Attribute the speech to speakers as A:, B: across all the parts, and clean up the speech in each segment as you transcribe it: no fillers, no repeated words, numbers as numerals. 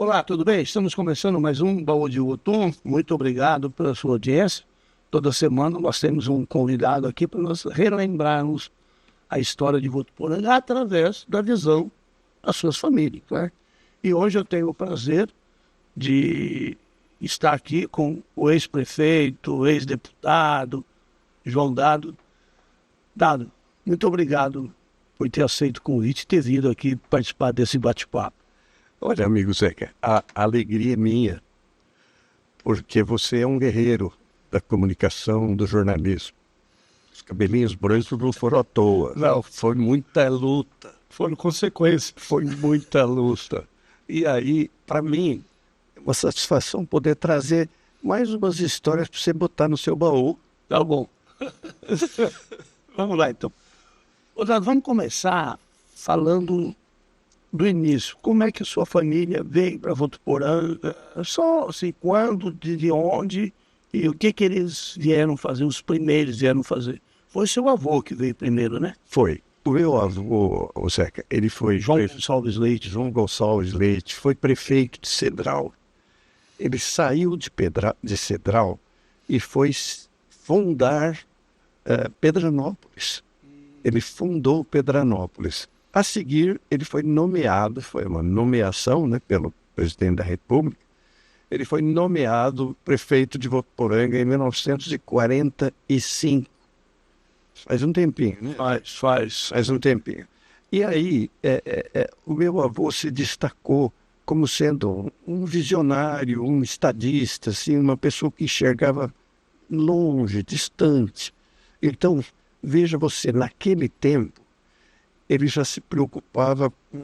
A: Olá, tudo bem? Estamos começando mais um Baú de Votum. Muito obrigado pela sua audiência. Toda semana nós temos um convidado aqui para nós relembrarmos a história de Votuporanga através da visão das suas famílias, né? E hoje eu tenho o prazer de estar aqui com o ex-prefeito, o ex-deputado, João Dado. Dado, muito obrigado por ter aceito o convite e ter vindo aqui participar desse bate-papo.
B: Olha, amigo Zeca, a alegria é minha, porque você é um guerreiro da comunicação, do jornalismo. Os cabelinhos brancos não foram à toa. Não, foi muita luta.
A: Foram consequências.
B: Foi muita luta. E aí, para mim, é uma satisfação poder trazer mais umas histórias para você botar no seu baú.
A: Tá bom. Vamos lá, então. Vamos começar falando do início. Como é que a sua família veio para Votuporanga? Só assim, quando, de onde e o que eles vieram fazer, os primeiros vieram fazer? Foi seu avô que veio primeiro, né?
B: Foi. O meu avô, o Zeca, ele foi...
A: João Gonçalves Leite.
B: João Gonçalves Leite, foi prefeito de Cedral. Ele saiu de Cedral e foi fundar Pedranópolis. Ele fundou Pedranópolis. A seguir, ele foi nomeado, foi uma nomeação, né, pelo presidente da República, ele foi nomeado prefeito de Votuporanga em 1945. Faz um tempinho, né? Faz um tempinho. E aí, o meu avô se destacou como sendo um visionário, um estadista, assim, uma pessoa que enxergava longe, distante. Então, veja você, naquele tempo, ele já se preocupava com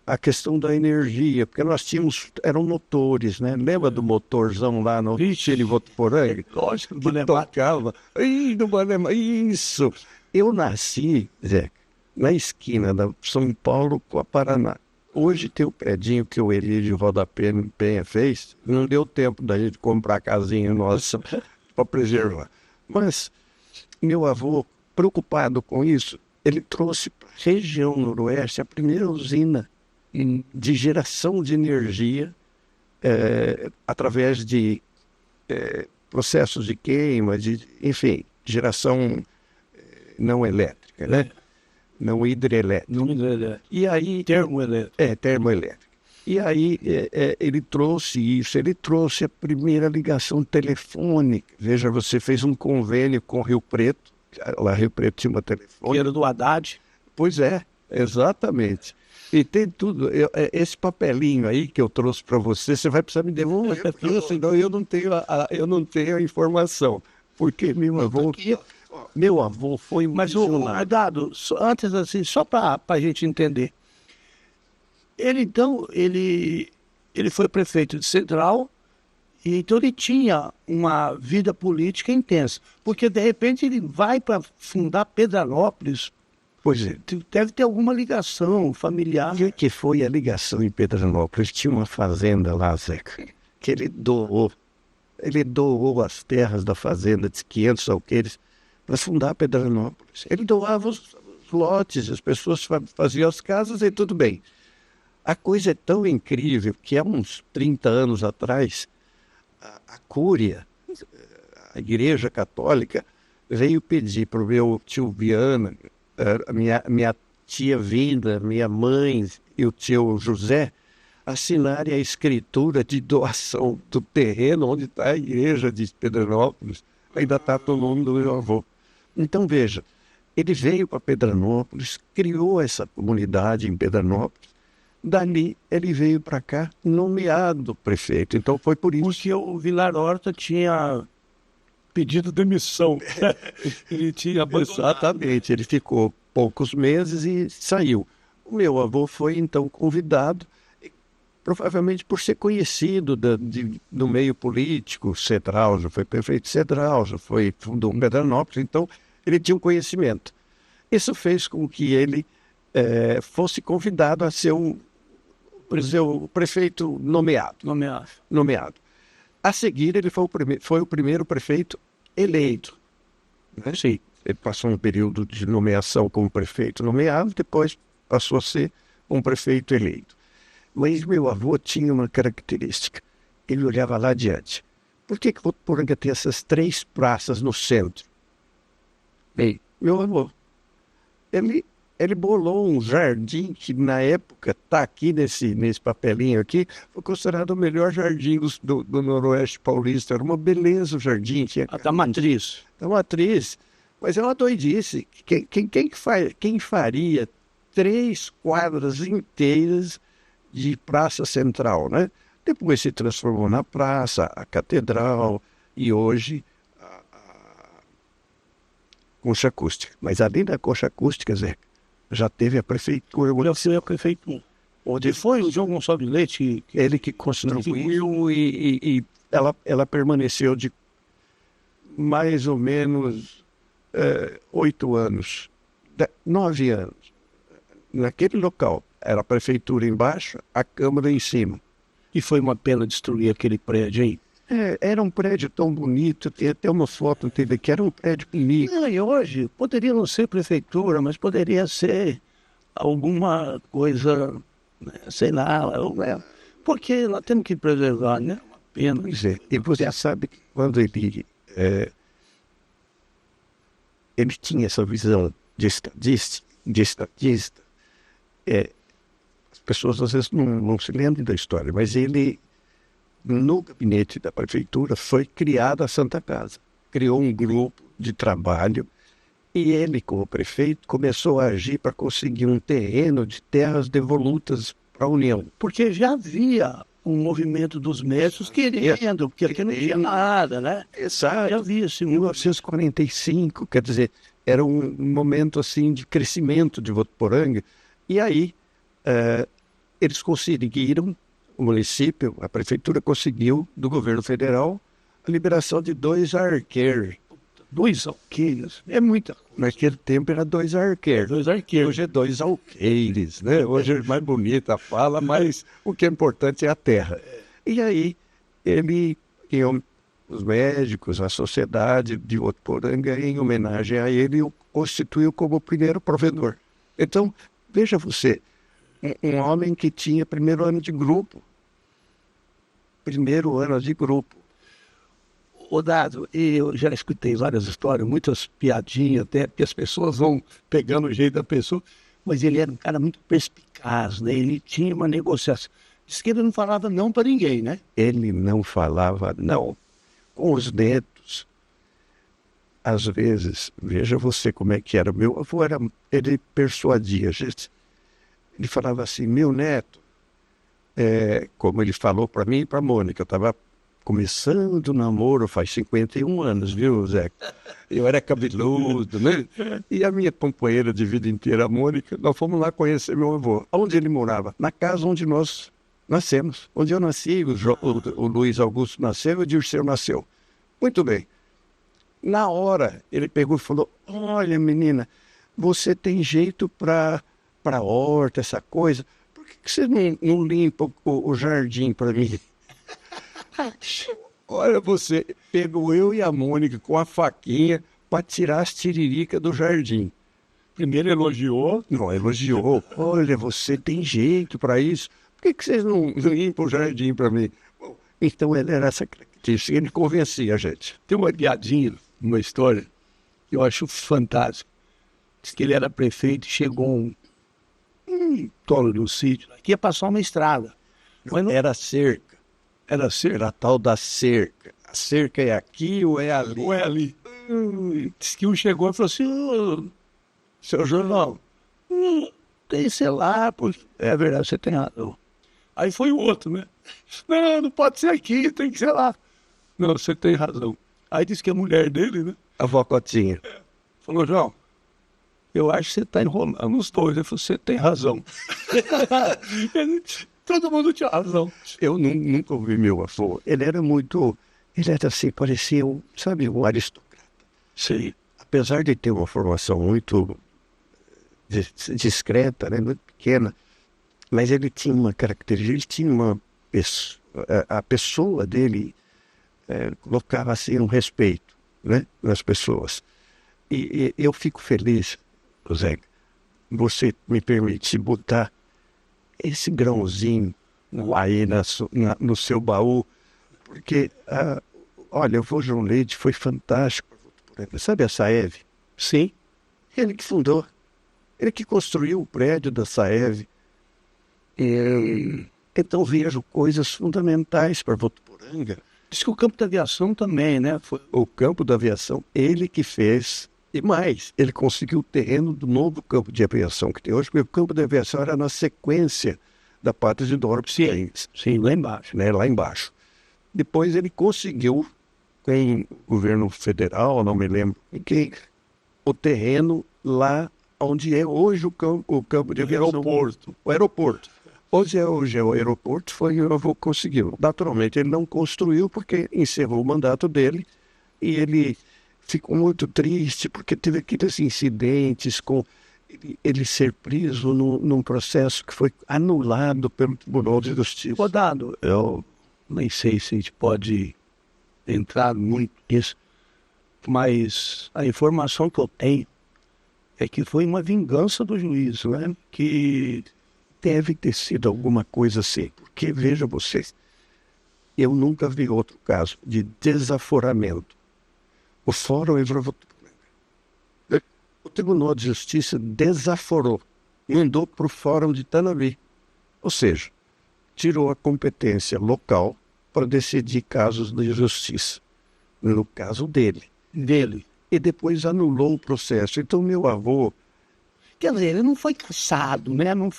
B: a questão da energia, porque nós tínhamos, eram motores, né? Lembra do motorzão lá no Chile Votuporanga?
A: Lógico,
B: que tocava. Isso! Eu nasci, Zé, na esquina da São Paulo com a Paraná. Hoje tem o predinho que o Elídio Penha fez, não deu tempo da gente comprar a casinha nossa para preservar. Mas meu avô, preocupado com isso, ele trouxe para a região noroeste a primeira usina de geração de energia através de processos de queima, enfim, geração não elétrica, né? Não hidrelétrica.
A: Não hidrelétrica.
B: E aí,
A: termoelétrica.
B: Termoelétrica. E aí ele trouxe isso, ele trouxe a primeira ligação telefônica. Veja, você fez um convênio com Rio Preto, lá Rio Preto tinha uma telefônica.
A: Que era do Haddad.
B: Pois é, exatamente. E tem tudo. Esse papelinho aí que eu trouxe para você, você vai precisar me devolver, porque senão eu não tenho a informação. Porque meu avô foi um
A: Mas Dado, antes assim, só para a gente entender. Ele foi prefeito de Central, e então ele tinha uma vida política intensa. Porque, de repente, ele vai para fundar Pedranópolis.
B: Pois é.
A: Deve ter alguma ligação familiar.
B: E que foi a ligação em Pedranópolis? Tinha uma fazenda lá, Zeca, que ele doou. Ele doou as terras da fazenda de 500 alqueires para fundar Pedranópolis. Ele doava os lotes, as pessoas faziam as casas e tudo bem. A coisa é tão incrível que há uns 30 anos atrás, a Cúria, a Igreja Católica, veio pedir para o meu tio Viana, a minha tia Vinda, minha mãe e o tio José assinarem a escritura de doação do terreno onde está a igreja de Pedranópolis. Ainda está todo nome do meu avô. Então, veja, ele veio para Pedranópolis, criou essa comunidade em Pedranópolis. Dali, ele veio para cá nomeado prefeito. Então, foi por isso.
A: Porque o Vilar Horta tinha pedido demissão. Ele tinha abandonado.
B: Exatamente, ele ficou poucos meses e saiu. O meu avô foi, então, convidado, provavelmente por ser conhecido do meio político. Cedral, já foi prefeito de Cedral, já fundou Pedranópolis, então ele tinha um conhecimento. Isso fez com que ele fosse convidado a ser o prefeito nomeado. A seguir, ele foi o primeiro prefeito eleito. Né?
A: Sim.
B: Ele passou um período de nomeação como prefeito nomeado, depois passou a ser um prefeito eleito. Mas meu avô tinha uma característica. Ele olhava lá adiante. Por que Votuporanga tem essas 3 praças no centro? Bem, meu avô, ele, ele bolou um jardim que, na época, está aqui nesse papelinho aqui, foi considerado o melhor jardim do Noroeste Paulista. Era uma beleza o jardim. Tinha
A: A da matriz.
B: é uma atriz, mas é uma doidice. Quem faria 3 quadras inteiras de praça central, né? Depois se transformou na praça, a catedral e hoje concha acústica. Mas além da concha acústica, Zé, já teve a prefeitura.
A: Eu fui a prefeitura. Onde foi o João Gonçalves Leite
B: Ele que construiu e ela permaneceu de mais ou menos 8 anos, 9 anos, naquele local. Era a prefeitura embaixo, a Câmara em cima.
A: E foi uma pena destruir aquele prédio, hein?
B: Era um prédio tão bonito, tem até uma foto dele que era um prédio bonito.
A: E hoje poderia não ser prefeitura, mas poderia ser alguma coisa, né, sei lá, porque nós temos que preservar, né? Uma pena.
B: Pois é, e você sabe que quando ele tinha essa visão de estadista, as pessoas às vezes não se lembram da história, mas ele, no gabinete da prefeitura, foi criada a Santa Casa. Criou um grupo de trabalho e ele, como prefeito, começou a agir para conseguir um terreno de terras devolutas para a União.
A: Porque já havia um movimento dos médicos querendo, porque aqui não tinha nada, né?
B: Exato.
A: Já havia esse
B: Em 1945, quer dizer, era um momento assim de crescimento de Votuporanga. E aí eles conseguiram, o município, a prefeitura conseguiu do governo federal a liberação de 2 arqueiros.
A: 2 alqueires. É muita coisa.
B: Naquele tempo era 2 arqueiros.
A: 2 arqueiros.
B: Hoje é 2 alqueires, né? Hoje é mais bonita a fala, mas o que é importante é a terra. E aí os médicos, a sociedade de Votuporanga, em homenagem a ele, o constituiu como o primeiro provedor. Então, veja você, um homem que tinha primeiro ano de grupo.
A: Ô Dado, eu já escutei várias histórias, muitas piadinhas até, porque as pessoas vão pegando o jeito da pessoa, mas ele era um cara muito perspicaz, né? Ele tinha uma negociação. Diz que ele não falava não para ninguém, né?
B: Ele não falava não. Com os netos, às vezes, veja você como é que era. Meu avô ele persuadia a gente. Ele falava assim, meu neto, como ele falou para mim e para a Mônica, eu estava começando o namoro faz 51 anos, viu, Zé? Eu era cabeludo, né? E a minha companheira de vida inteira, a Mônica, nós fomos lá conhecer meu avô. Onde ele morava? Na casa onde nós nascemos. Onde eu nasci, o Luiz Augusto nasceu e o Dirceu nasceu. Muito bem. Na hora, ele pegou e falou, olha, menina, você tem jeito para horta, essa coisa. Por que você não limpa o jardim para mim? Olha, você pegou eu e a Mônica com a faquinha para tirar as tiriricas do jardim.
A: Primeiro elogiou.
B: Não, elogiou. Olha, você tem jeito para isso. Por que vocês não limpam o jardim para mim? Bom, então ele era essa característica, ele convencia a gente.
A: Tem uma piadinha, uma história, que eu acho fantástica. Diz que ele era prefeito e chegou um tolo de um sítio, que ia passar uma estrada.
B: Mas não era cerca.
A: Era cerca?
B: Era a tal da cerca. A cerca é aqui ou é ali?
A: Ou é ali? Diz que um chegou e falou assim, seu João, tem celular, porque é verdade, você tem razão. Aí foi o outro, né? Não pode ser aqui, tem que ser lá. Não, você tem razão. Aí disse que a mulher dele, né?
B: A vó Cotinha.
A: Falou, João, eu acho que você está enrolando os dois. Ele falou, você tem razão. Todo mundo tinha razão.
B: Eu nunca ouvi meu avô. Ele era assim, parecia um aristocrata.
A: Sim.
B: Apesar de ter uma formação muito discreta, né, muito pequena, mas ele tinha uma característica, ele tinha uma pessoa, a pessoa dele colocava assim um respeito, né, nas pessoas. E eu fico feliz, Zé, você me permite botar esse grãozinho aí no seu baú, porque, olha, o vô João Leite foi fantástico. Sabe a Saev?
A: Sim.
B: Ele que fundou, ele que construiu o prédio da Saev. Então vejo coisas fundamentais para Votuporanga.
A: Diz que o campo da aviação também, né? Foi...
B: O campo da aviação, ele que fez. E mais, ele conseguiu o terreno do novo campo de aviação que tem hoje, porque o campo de aviação era na sequência da Pátria de Dorp.
A: Sim, lá embaixo.
B: Né, lá embaixo. Depois ele conseguiu, em governo federal, não me lembro, o terreno lá onde é hoje o campo de aviação. O aeroporto. Hoje é o aeroporto, foi o avô conseguiu. Naturalmente, ele não construiu porque encerrou o mandato dele e ele ficou muito triste porque teve aqueles incidentes com ele ser preso num processo que foi anulado pelo Tribunal de Justiça.
A: Rodado, eu nem sei se a gente pode entrar muito nisso, mas a informação que eu tenho é que foi uma vingança do juiz, né? Que
B: deve ter sido alguma coisa assim, porque veja vocês, eu nunca vi outro caso de desaforamento. O Fórum o Tribunal de Justiça desaforou, mandou para o Fórum de Tanabi, ou seja, tirou a competência local para decidir casos de justiça, no caso dele, e depois anulou o processo. Então meu avô,
A: quer dizer, ele não foi cassado, né? Não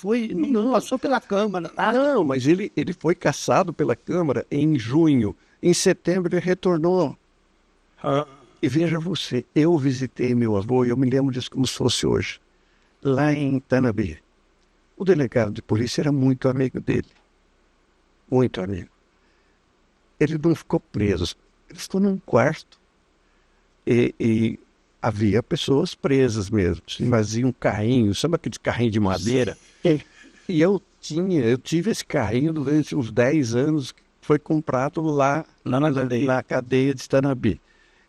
A: passou pela Câmara.
B: Não, mas ele foi cassado pela Câmara em junho. Em setembro ele retornou. E veja você, eu visitei meu avô e eu me lembro disso como se fosse hoje. Lá em Tanabi. O delegado de polícia era muito amigo dele. Muito amigo. Ele não ficou preso. Ele ficou num quarto. E havia pessoas presas mesmo, faziam carrinho, sabe aquele carrinho de madeira? E eu tive esse carrinho durante uns 10 anos, que foi comprado lá na cadeia de Tanabi.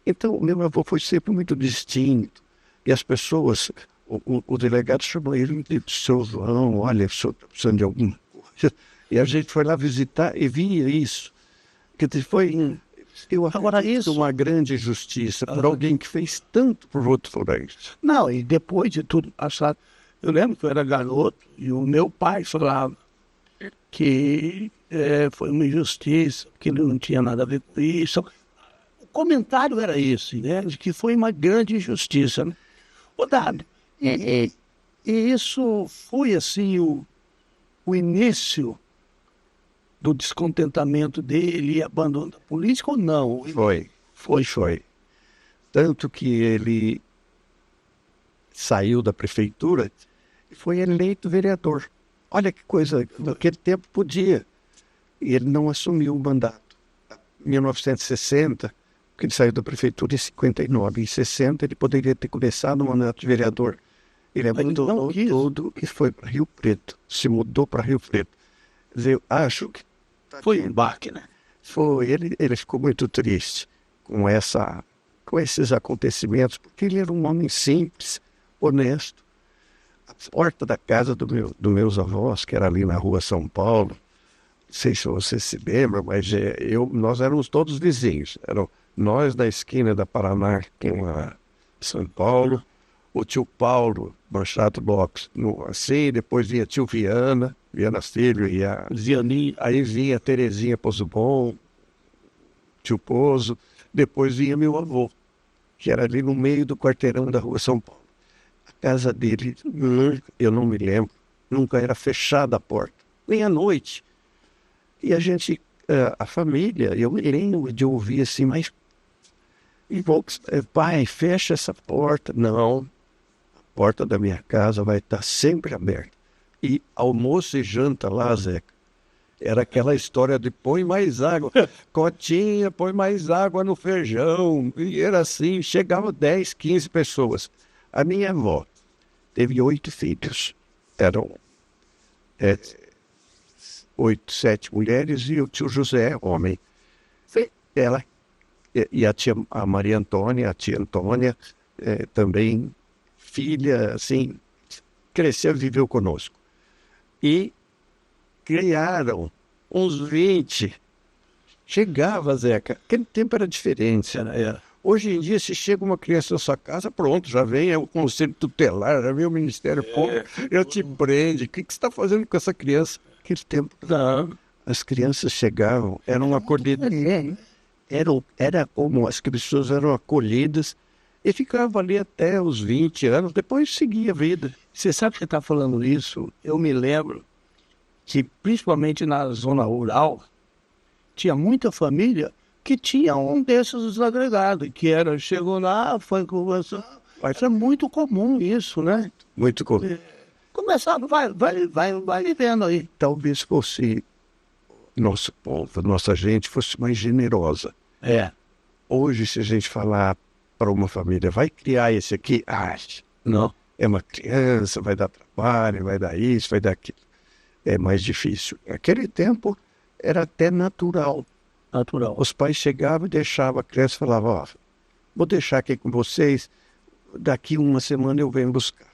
B: Então, o meu avô foi sempre muito distinto. E as pessoas, o delegado chamou ele de seu João, olha, o senhor está precisando de alguma coisa. E a gente foi lá visitar e via isso. Quer dizer, foi... Agora, isso é uma grande injustiça para alguém que fez tanto por Votuporanga.
A: Não, e depois de tudo passado, eu lembro que eu era garoto e o meu pai falava que foi uma injustiça, que ele não tinha nada a ver com isso. O comentário era esse, né? De que foi uma grande injustiça. Né? Dado, e isso foi assim o início do descontentamento dele e abandono da política ou não?
B: Foi. Tanto que ele saiu da prefeitura e foi eleito vereador. Olha que coisa, naquele tempo podia. E ele não assumiu o mandato. Em 1960, porque ele saiu da prefeitura em 59. Em 60 ele poderia ter começado o mandato de vereador. Ele abandonou tudo e foi para Rio Preto. Se mudou para Rio Preto. Quer dizer, eu acho que
A: foi um baque, né?
B: Foi, ele ficou muito triste com esses acontecimentos, porque ele era um homem simples, honesto. A porta da casa dos meus avós, que era ali na rua São Paulo, não sei se você se lembra, mas nós éramos todos vizinhos. Eram nós da esquina da Paraná com a São Paulo, o tio Paulo, Manchato Lopes, assim, depois vinha tio Viana Filho e a
A: Zianinha.
B: Aí vinha a Terezinha Pozobon, tio Pozo, depois vinha meu avô, que era ali no meio do quarteirão da rua São Paulo. A casa dele, eu não me lembro, nunca era fechada a porta, nem à noite. E a gente, a família, eu me lembro de ouvir assim, mas pai, fecha essa porta. Não, a porta da minha casa vai estar sempre aberta. E almoço e janta lá, Zeca, era aquela história de põe mais água, Cotinha, põe mais água no feijão. E era assim, chegavam 10, 15 pessoas. A minha avó teve 8 filhos. Eram 8, 7 mulheres e o tio José, homem. Ela e a Maria Antônia, a tia Antônia, também filha, assim, cresceu e viveu conosco. E criaram uns 20. Chegava, Zeca. Aquele tempo era diferente. Hoje em dia, se chega uma criança na sua casa, pronto, já vem o conselho tutelar, já vem o Ministério Público, já te prende. O que você está fazendo com essa criança? Aquele tempo, não. As crianças chegavam, eram acolhidas. Era como as pessoas eram acolhidas e ficavam ali até os 20 anos, depois seguia a vida.
A: Você sabe que você está falando isso? Eu me lembro que, principalmente na zona rural, tinha muita família que tinha um desses desagregados, que era, chegou lá, foi conversar. Mas é muito comum isso, né?
B: Muito comum.
A: Começado, vai vivendo aí.
B: Talvez fosse nosso povo, nossa gente fosse mais generosa. Hoje, se a gente falar para uma família, vai criar esse aqui, não. É uma criança, vai dar trabalho, vai dar isso, vai dar aquilo. É mais difícil. Naquele tempo, era até natural. Os pais chegavam e deixavam a criança e falavam, vou deixar aqui com vocês, daqui uma semana eu venho buscar.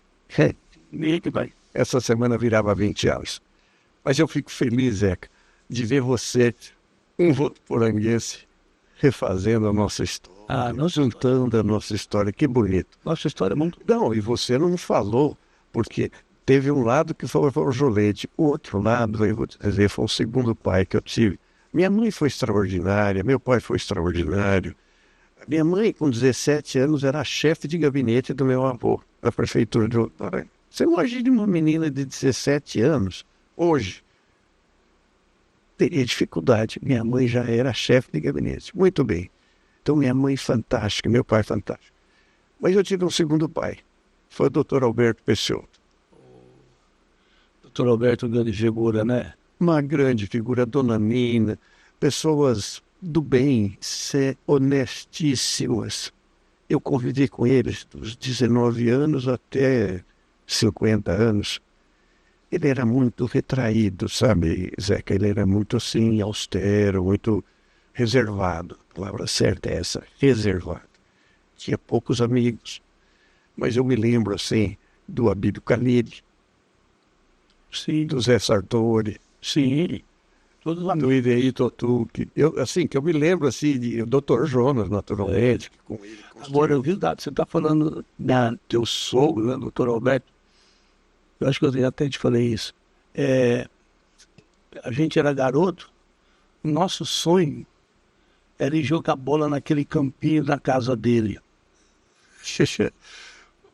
B: Essa semana virava 20 anos. Mas eu fico feliz, Zeca, de ver você, um votuporanguense, refazendo a nossa história. Juntando a nossa história, que bonito.
A: Nossa história é muito...
B: Não, e você não falou, porque teve um lado que foi o Jolete, o outro lado, eu vou dizer, foi o segundo pai que eu tive. Minha mãe foi extraordinária, meu pai foi extraordinário. Minha mãe, com 17 anos, era a chefe de gabinete do meu avô, da prefeitura de Votuporanga. Você imagina uma menina de 17 anos, hoje, teria dificuldade. Minha mãe já era chefe de gabinete. Muito bem. Então, minha mãe fantástica, meu pai fantástico. Mas eu tive um segundo pai. Foi o doutor Alberto Peixoto.
A: Doutor Alberto, grande figura, né?
B: Uma grande figura, Dona Nina. Pessoas do bem, honestíssimas. Eu convivi com eles dos 19 anos até 50 anos. Ele era muito retraído, sabe, Zeca? Ele era muito, assim, austero, muito reservado. A palavra certa é essa, reservado. Tinha poucos amigos. Mas eu me lembro, assim, do Abílio Canide,
A: sim,
B: do Zé Sartori,
A: sim,
B: do Idei Totuque. Que eu me lembro, assim, do Dr. Jonas, naturalmente. Com ele,
A: agora, eu vi, você está falando do teu sogro, né, doutor Alberto. Eu acho que eu até te falei isso. A gente era garoto, o nosso sonho era ir jogar bola naquele campinho da casa dele.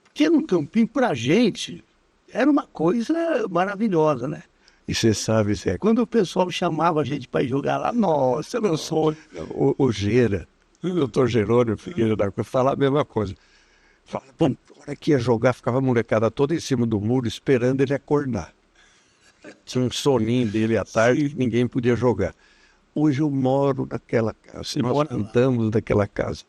A: Porque no campinho, pra gente, era uma coisa maravilhosa, né?
B: E você sabe, Zé,
A: quando o pessoal chamava a gente para ir jogar lá, nossa, meu sonho.
B: O Gera, o doutor Jerônimo Figueiredo da Cunha, falava a mesma coisa. Falava, bom, na hora que ia jogar, ficava a molecada toda em cima do muro, esperando ele acordar. Tinha um soninho dele à tarde, ninguém podia jogar. Hoje eu moro naquela casa, nós plantamos naquela casa.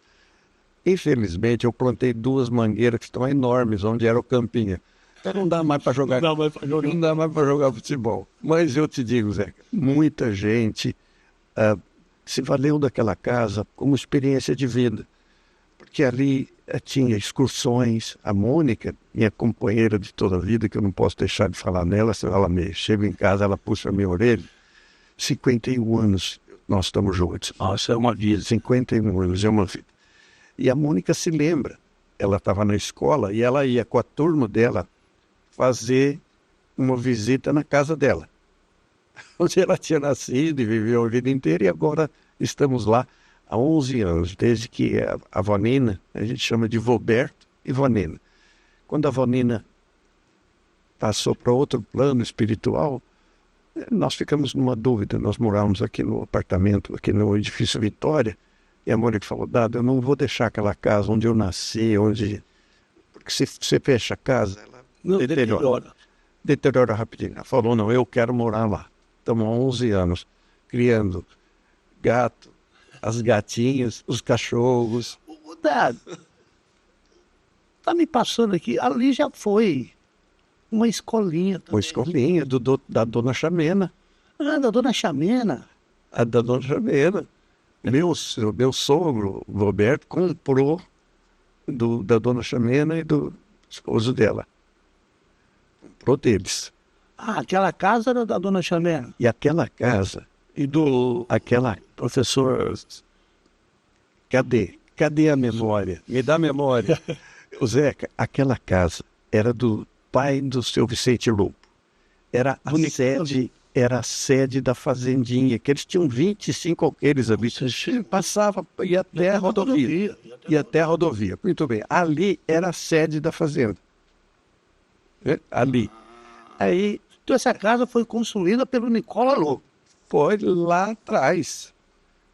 B: Infelizmente, eu plantei 2 mangueiras que estão enormes, onde era o campinho. Então não dá mais para jogar. Não dá mais para jogar futebol. Mas eu te digo, Zé, muita gente se valeu daquela casa como experiência de vida. Porque ali tinha excursões. A Mônica, minha companheira de toda a vida, que eu não posso deixar de falar nela, se ela chega em casa, ela puxa a minha orelha. 51 anos nós estamos juntos.
A: Nossa, é uma vida.
B: 51 anos, é uma vida. E a Mônica se lembra, ela estava na escola e ela ia com a turma dela fazer uma visita na casa dela, onde ela tinha nascido e viveu a vida inteira, e agora estamos lá há 11 anos, desde que a avó Nina, a gente chama de Voberto e vó Nina. Quando a avó Nina passou para outro plano espiritual, nós ficamos numa dúvida. Nós morávamos aqui no apartamento, aqui no edifício Vitória, e a Mônica falou, Dado, eu não vou deixar aquela casa onde eu nasci, porque se você fecha a casa, ela deteriora rapidinho. Ela falou, não, eu quero morar lá. Estamos há 11 anos criando gato, as gatinhas, os cachorros.
A: Dado, tá me passando aqui, ali já foi uma escolinha também.
B: Uma escolinha da Dona Chamena.
A: Ah, da Dona Chamena.
B: A da Dona Chamena. Meu sogro, Roberto, comprou da Dona Chamena e do esposo dela. Comprou deles.
A: Ah, aquela casa era da Dona Chamena.
B: E aquela casa
A: E do
B: Aquela,
A: professor...
B: cadê a memória? Me dá a memória. O Zeca, aquela casa era do pai do seu Vicente Lobo. Era a sede da fazendinha, que eles tinham 25 alqueires ali. Passava, ia até a rodovia. Ia até a rodovia. Muito bem. Ali era a sede da fazenda. Ali. Aí
A: Então essa casa foi construída pelo Nicola Lobo.
B: foi lá atrás,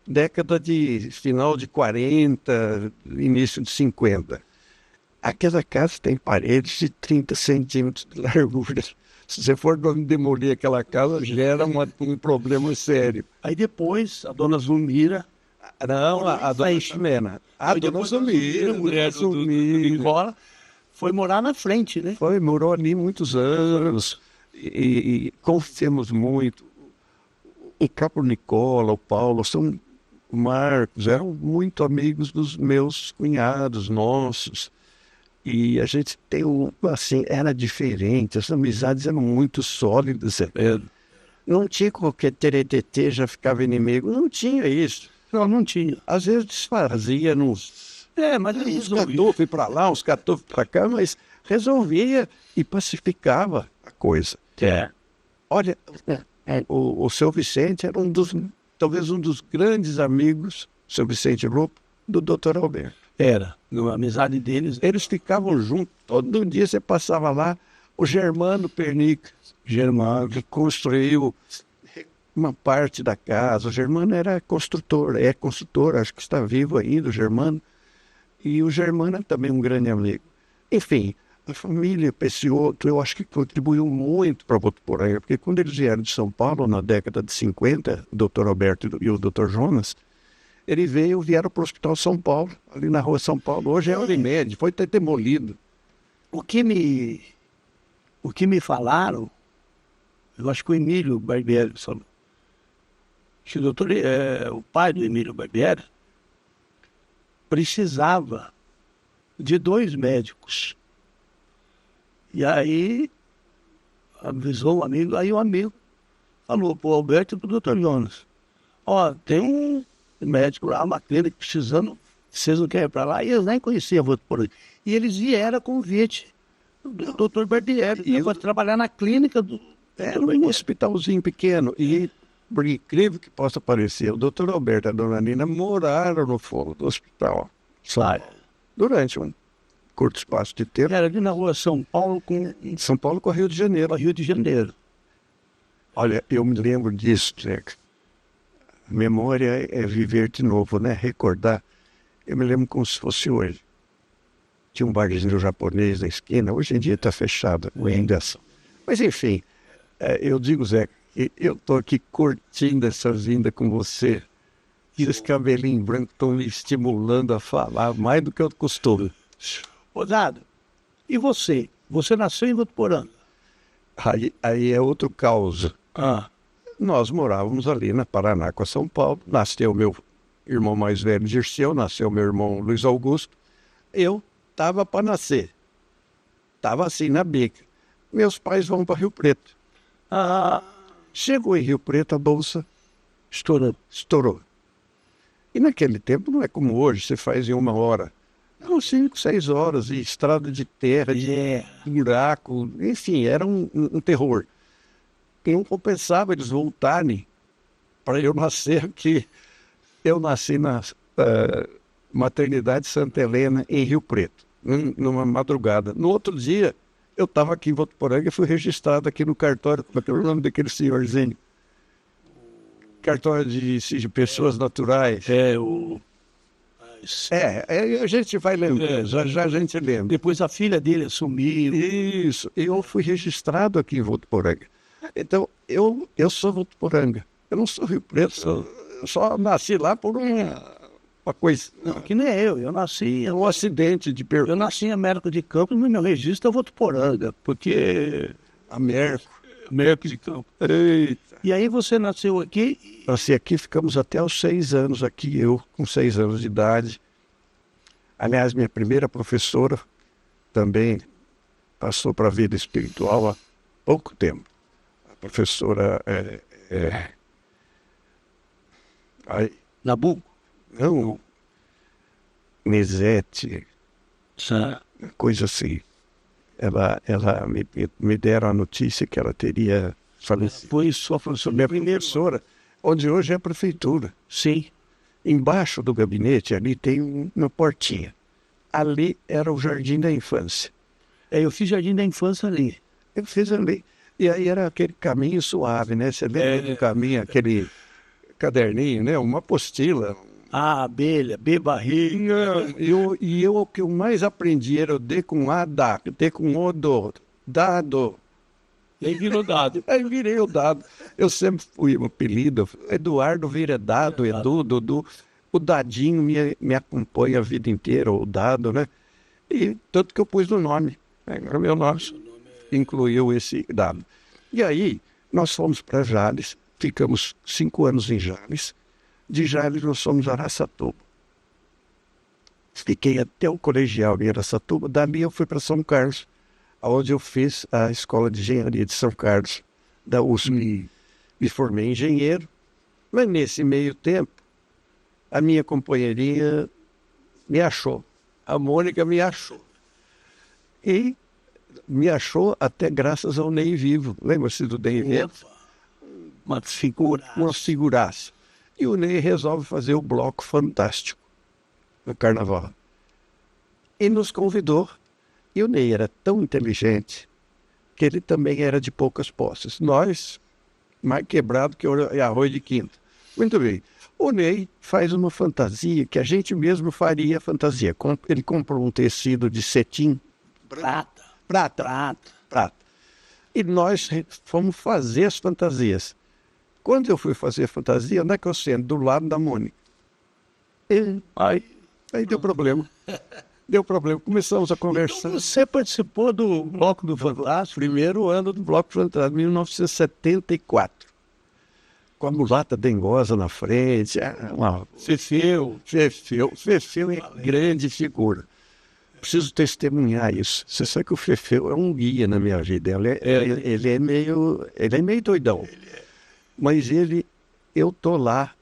B: década de final de 40, início de 50. Aquela casa tem paredes de 30 centímetros de largura. Se você for demolir aquela casa, gera um problema sério.
A: Aí depois a dona Zulmira,
B: Não, a dona Ximena. A dona Zulmira,
A: mulher do Nicola, foi morar na frente, né?
B: foi, morou ali muitos anos e conhecemos muito. O Capo Nicola, o Paulo, o Marcos, eram muito amigos dos meus cunhados, nossos. E a gente tem assim, era diferente, as amizades eram muito sólidas. Não tinha qualquer teretetê, já ficava inimigo, não tinha isso.
A: Não tinha.
B: Às vezes desfazia nos
A: Mas ele
B: uns
A: resolveu.
B: catufes para lá, uns catufes para cá, mas resolvia e pacificava a coisa. Olha, o seu Vicente era talvez um dos grandes amigos, seu Vicente Lobo, do Dr. Alberto.
A: Era. A amizade deles.
B: Eles ficavam juntos, todo dia você passava lá, o Germano Pernica, que construiu uma parte da casa. O Germano era construtor, é construtor, acho que está vivo ainda, o Germano. E o Germano é também um grande amigo. Enfim, a família Pecioto, eu acho que contribuiu muito para Votuporanga, porque quando eles vieram de São Paulo, na década de 50, o Dr. Alberto e o Dr. Jonas, vieram para o Hospital São Paulo, ali na rua São Paulo. Hoje é Unimed, foi até demolido.
A: O que me falaram, eu acho que o Emílio Barbieri falou, que o pai do Emílio Barbieri precisava de 2 médicos. E aí avisou o amigo, aí o amigo falou para o Alberto e para o Dr. Jonas: tem um médico lá, uma clínica precisando, vocês não querem ir para lá? E eles nem conheciam Votuporanga. E eles vieram a convite do Dr. Barbieri. E foi trabalhar na clínica do...
B: Era um hospitalzinho pequeno. E, por incrível que possa parecer, o Dr. Alberto e a Dona Nina moraram no fundo do hospital. Durante um curto espaço de tempo.
A: Era ali na rua São Paulo com
B: Rio de Janeiro.
A: Rio de Janeiro.
B: Olha, eu me lembro disso, Zeca. Memória é viver de novo, né? Recordar. Eu me lembro como se fosse hoje. Tinha um barzinho japonês na esquina, hoje em dia está fechado, ainda. Mas enfim, eu digo, Zeca, eu estou aqui curtindo essa vinda com você. Esses cabelinhos brancos estão me estimulando a falar mais do que eu costumo.
A: Dado, e você? Você nasceu em Votuporanga?
B: Aí é outro caos. Nós morávamos ali na Paraná com São Paulo. Nasceu meu irmão mais velho, Dirceu, nasceu meu irmão Luiz Augusto. Eu estava para nascer. Estava assim na bica. Meus pais vão para Rio Preto. Chegou em Rio Preto, a bolsa estourou. E naquele tempo não é como hoje, você faz em 1 hora. Não, 5, 6 horas, e estrada de terra, de buraco, enfim, era um terror. E não compensava eles voltarem para eu nascer, que eu nasci na maternidade Santa Helena, em Rio Preto, numa madrugada. No outro dia, eu estava aqui em Votuporanga e fui registrado aqui no cartório, como é que é o nome daquele senhorzinho? Cartório de pessoas naturais. A gente vai lembrar, já a gente lembra.
A: Depois a filha dele assumiu.
B: Isso, eu fui registrado aqui em Votuporanga. Então, eu sou Votuporanga. Eu não sou Rio Preto, eu só nasci lá por uma coisa.
A: Não, que nem eu nasci...
B: Um acidente de percurso.
A: Eu nasci em Américo de Campos, mas meu registro é Votuporanga, porque...
B: Américo
A: de Campos.
B: Eita.
A: E aí você nasceu aqui?
B: Nasci aqui, ficamos até os 6 anos aqui, eu com 6 anos de idade. Aliás, minha primeira professora também passou para a vida espiritual há pouco tempo. A professora Aí,
A: Nabuco?
B: não, Mesete,
A: Sa-
B: coisa assim. Ela me deram a notícia que ela teria falecido.
A: Foi sua professora
B: Minha
A: primeiro?
B: professora, onde hoje é a prefeitura.
A: Sim.
B: Embaixo do gabinete ali tem uma portinha. Ali era o jardim da infância.
A: Eu fiz jardim da infância ali.
B: Eu fiz ali. E aí era aquele caminho suave, né? Você lembra do caminho, aquele caderninho, né? Uma apostila.
A: A abelha, B barriga.
B: O que eu mais aprendi era o D com A, dá, D com O, do, dado.
A: E aí virou dado.
B: Aí virei o dado. Eu sempre fui o apelido. Eduardo vira dado, Edu, Dudu. O dadinho me acompanha a vida inteira, o dado, né? E tanto que eu pus no nome. Agora meu nome incluiu esse dado. E aí, nós fomos para Jales, ficamos 5 anos em Jales. De Jales nós fomos a Araçatuba. Fiquei até o colegial em Araçatuba. Dali eu fui para São Carlos, onde eu fiz a Escola de Engenharia de São Carlos, da USP. Me formei engenheiro, mas nesse meio tempo, a minha companheirinha me achou. A Mônica me achou. E me achou até graças ao Ney Vivo. Lembra-se do Ney Vivo?
A: Uma figura.
B: Uma figuraça. E o Ney resolve fazer o Bloco Fantástico no Carnaval. E nos convidou. E o Ney era tão inteligente que ele também era de poucas posses. Nós, mais quebrado que arroz de quinta. Muito bem. O Ney faz uma fantasia que a gente mesmo faria fantasia. Ele comprou um tecido de cetim.
A: Prata.
B: Prata. E nós fomos fazer as fantasias. Quando eu fui fazer a fantasia, onde é que eu sento? Do lado da Mônica. Aí deu problema. Deu problema. Começamos a conversar.
A: Então você participou do Bloco do Fantástico?
B: Primeiro ano do Bloco Fantástico, 1974. Com a mulata dengosa na frente.
A: Fefeu.
B: Fefeu é grande figura. Preciso testemunhar isso. Você sabe que o Fefeu é um guia na minha vida. Ele é meio doidão. Mas eu tô lá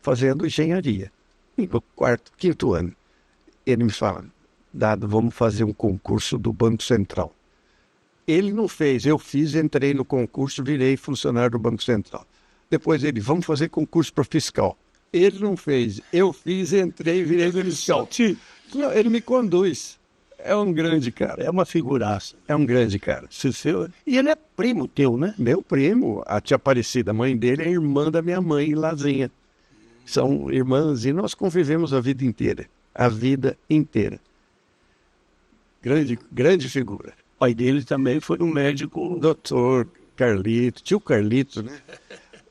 B: fazendo engenharia. No quinto ano. Ele me fala, Dado, vamos fazer um concurso do Banco Central. Ele não fez, eu fiz, entrei no concurso, virei funcionário do Banco Central. Depois ele, vamos fazer concurso para fiscal. Ele não fez, eu fiz, entrei, virei fiscal. Ele me conduz. É um grande cara.
A: É uma figuraça.
B: É um grande cara.
A: E ele é primo teu, né?
B: Meu primo, a tia Aparecida, a mãe dele, é irmã da minha mãe, Lazinha. São irmãs e nós convivemos a vida inteira. A vida inteira. Grande figura.
A: O pai dele também foi um médico.
B: Doutor Carlito, tio Carlito, né?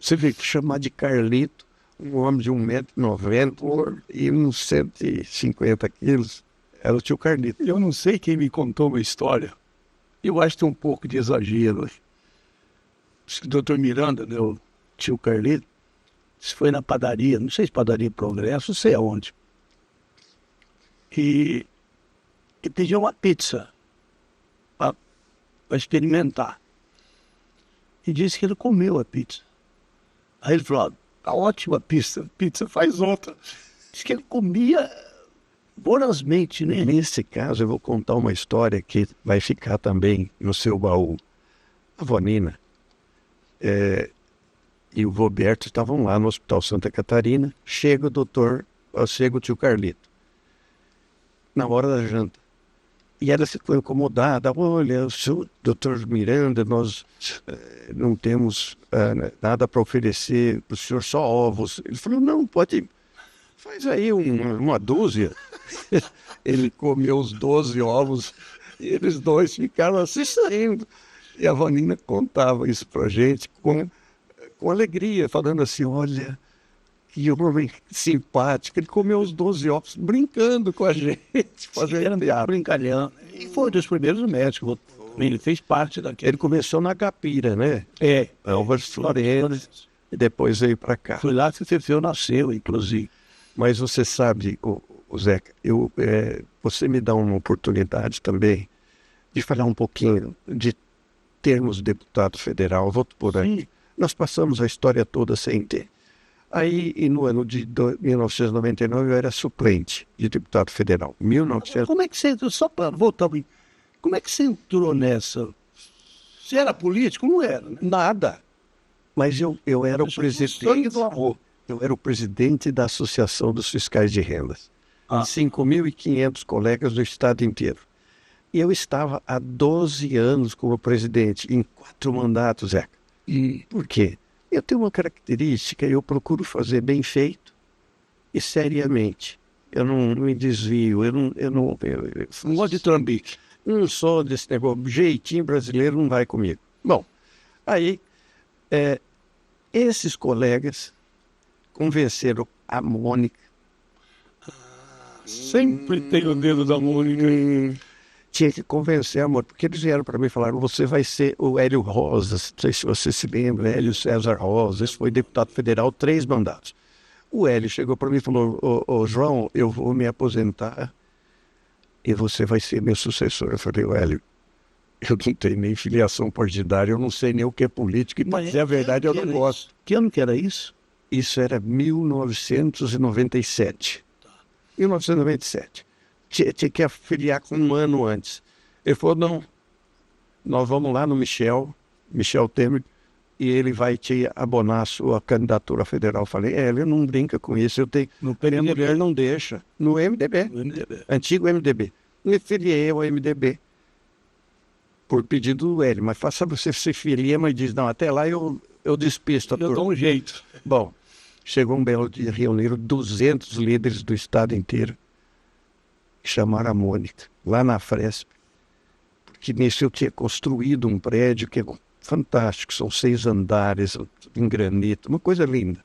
B: Você vê que chamar de Carlito, um homem de 1,90 m e uns 150 quilos, era o tio Carlito.
A: Eu não sei quem me contou uma história. Eu acho que tem um pouco de exagero. Diz que o doutor Miranda, meu tio Carlito, foi na padaria, não sei se padaria Progresso, não sei aonde. E pediu uma pizza para experimentar. E disse que ele comeu a pizza. Aí ele falou, tá ótima a pizza faz outra. Diz que ele comia vorazmente, né?
B: Nesse caso, eu vou contar uma história que vai ficar também no seu baú. A Vonina e o Roberto estavam lá no Hospital Santa Catarina. Chega o tio Carlito, na hora da janta. E ela ficou incomodada. Olha, o senhor, doutor Miranda, nós não temos nada para oferecer para o senhor, só ovos. Ele falou, não, pode, faz aí uma dúzia. Ele comeu os 12 ovos e eles dois ficaram assistindo. E a Vanina contava isso para a gente com alegria, falando assim, olha, que homem simpático, ele comeu os 12 ovos brincando com a gente, fazendo piada.
A: Brincalhão. E foi um dos primeiros médicos. Ele fez parte daquele.
B: Ele começou na Capira, né? Álvares Floresta, e depois veio para cá.
A: Foi lá que o Fefeu nasceu, inclusive.
B: Mas você sabe, o Zeca, você me dá uma oportunidade também de falar um pouquinho de termos deputado federal. Vou por aí. Nós passamos a história toda sem ter. Aí, e no ano de 1999, eu era suplente de deputado federal. 1900...
A: Como é que você entrou, só para voltar, como é que você entrou nessa? Você era político? Não era, né?
B: Nada. Mas eu era o
A: Sangue
B: presidente.
A: do amor.
B: Eu era o presidente da Associação dos Fiscais de Rendas.
A: Ah.
B: 5.500 colegas do estado inteiro. E eu estava há 12 anos como presidente, em 4 mandatos, Zeca.
A: E
B: Por quê? Eu tenho uma característica, eu procuro fazer bem feito e seriamente. Eu não me desvio, eu
A: não gosto de trambique.
B: não sou desse negócio, jeitinho brasileiro não vai comigo. Bom, aí esses colegas convenceram a Mônica.
A: Sempre tem o dedo da Mônica.
B: Tinha que convencer a Mônica, porque eles vieram para mim e falaram, você vai ser o Hélio Rosas, não sei se você se lembra, Hélio César Rosas, foi deputado federal 3 mandatos. O Hélio chegou para mim e falou, ô João, eu vou me aposentar e você vai ser meu sucessor. Eu falei, Hélio, eu não tenho nem filiação partidária, eu não sei nem o que é política, e para dizer a verdade eu não gosto.
A: Que ano que era isso?
B: Isso era 1997. 1997. Tinha que afiliar com um ano antes. Ele falou, não, nós vamos lá no Michel Temer, e ele vai te abonar a sua candidatura federal. Eu falei, ele não brinca com isso, minha mulher não deixa. No MDB, antigo MDB. Me filiei ao MDB, por pedido do Hélio, mas faça você se filia, mas diz, não, até lá eu despisto a turma.
A: Eu dou um jeito.
B: Bom, chegou um belo dia, reuniram 200 líderes do estado inteiro, chamaram a Mônica, lá na Fresp, porque nisso eu tinha construído um prédio que é fantástico, são 6 andares, em granito, uma coisa linda.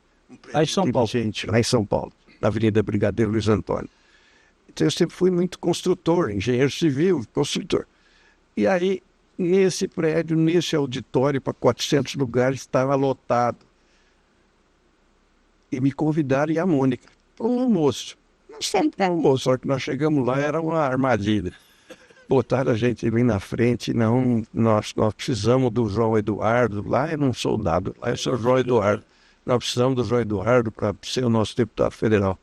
A: Lá em São Paulo.
B: Gente, lá em São Paulo, na Avenida Brigadeiro Luiz Antônio. Então eu sempre fui muito construtor, engenheiro civil, construtor. E aí, nesse prédio, nesse auditório, para 400 lugares, estava lotado. E me convidaram, e a Mônica, para um almoço. Nós fomos para um almoço, só que nós chegamos lá, era uma armadilha. Botaram a gente ali na frente, não, nós precisamos do João Eduardo, lá eu não sou soldado, lá eu sou o João Eduardo. Nós precisamos do João Eduardo para ser o nosso deputado federal.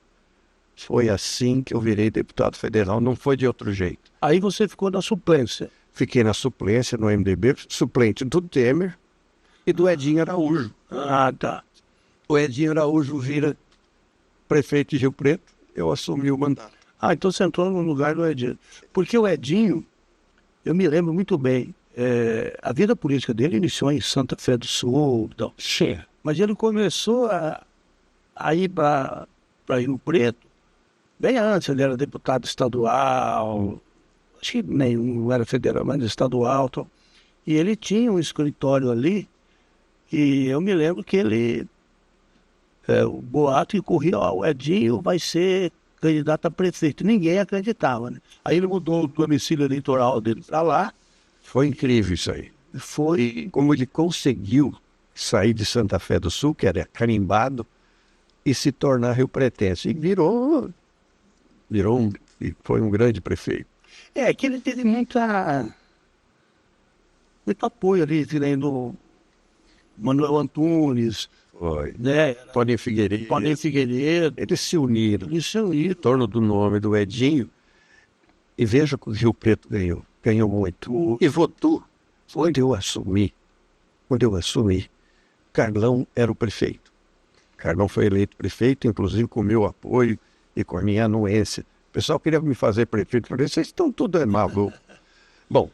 B: Foi assim que eu virei deputado federal, não foi de outro jeito.
A: Aí você ficou na suplência.
B: Fiquei na suplência no MDB, suplente do Temer e do Edinho Araújo.
A: Ah, tá.
B: O Edinho Araújo vira prefeito de Rio Preto, eu assumi o mandato.
A: Ah, então você entrou no lugar do Edinho. Porque o Edinho, eu me lembro muito bem, a vida política dele iniciou em Santa Fé do Sul. Então, mas ele começou a ir para Rio Preto, bem antes. Ele era deputado estadual, acho que nem não era federal, mas estadual. Então, e ele tinha um escritório ali, e eu me lembro que ele, o boato que corria, o Edinho vai ser candidato a prefeito. Ninguém acreditava, né? Aí ele mudou o domicílio eleitoral dele para lá.
B: Foi incrível isso aí. Foi como ele conseguiu sair de Santa Fé do Sul, que era carimbado, e se tornar rio-pretense. E e foi um grande prefeito.
A: Que ele teve muito apoio ali, tirando Manuel Antunes,
B: Foi.
A: né?
B: Tony Figueiredo. Eles se uniram em torno do nome do Edinho. E veja que o Rio Preto ganhou muito. E votou. Quando eu assumi, Carlão era o prefeito. Carlão foi eleito prefeito, inclusive com o meu apoio e com a minha anuência. O pessoal queria me fazer prefeito. Eu falei, vocês estão tudo maluco. Bom,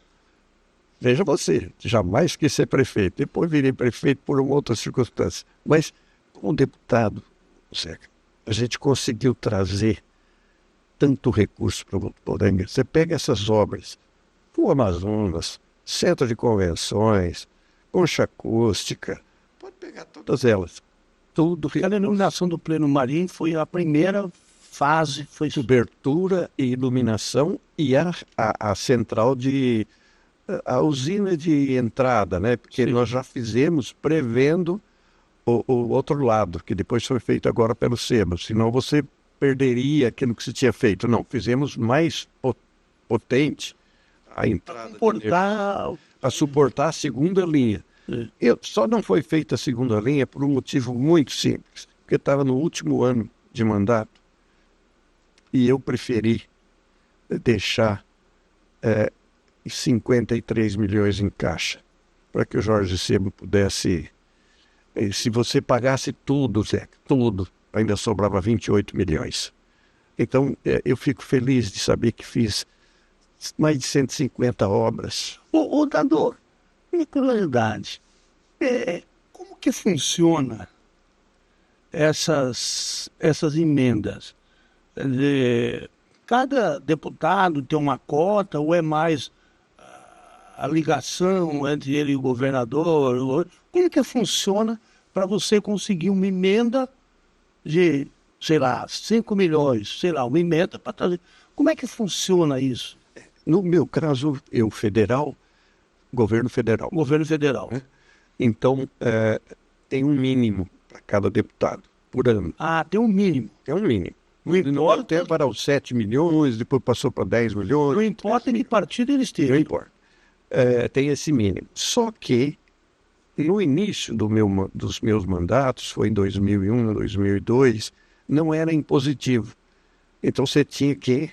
B: veja você, jamais quis ser prefeito. Depois virei prefeito por uma outra circunstância. Mas, como deputado, Zeca, a gente conseguiu trazer tanto recurso para o Votuporanga. Você pega essas obras, o Amazonas, Centro de Convenções, Concha Acústica, pode pegar todas elas. Tudo.
A: A iluminação do Pleno Marim foi a primeira fase. Foi
B: cobertura e iluminação e a central de... a usina de entrada, né? Porque
A: Sim.
B: Nós já fizemos prevendo o outro lado, que depois foi feito agora pelo SEMA, senão você perderia aquilo que se tinha feito. Não, fizemos mais potente a entrada a suportar a segunda linha. Só não foi feita a segunda linha por um motivo muito simples. porque estava no último ano de mandato e eu preferi deixar 53 milhões em caixa para que o Jorge Sebo pudesse... Se você pagasse tudo, Zé, tudo, ainda sobrava 28 milhões. Então, eu fico feliz de saber que fiz mais de 150 obras.
A: Ô Dado, minha curiosidade, como que funciona essas emendas? Quer dizer, cada deputado tem uma cota ou é mais a ligação entre ele e o governador? Como que funciona para você conseguir uma emenda de, sei lá, 5 milhões, sei lá, uma emenda para trazer? Como é que funciona isso?
B: No meu caso, governo federal.
A: Governo federal.
B: Então, tem um mínimo para cada deputado por ano.
A: Ah, tem um mínimo.
B: Tem um mínimo. Não até para os 7 milhões, depois passou para 10 milhões.
A: Não importa em que partido ele esteja.
B: Não importa. Tem esse mínimo. Só que, no início dos meus mandatos, foi em 2001, 2002, não era impositivo. Então você tinha que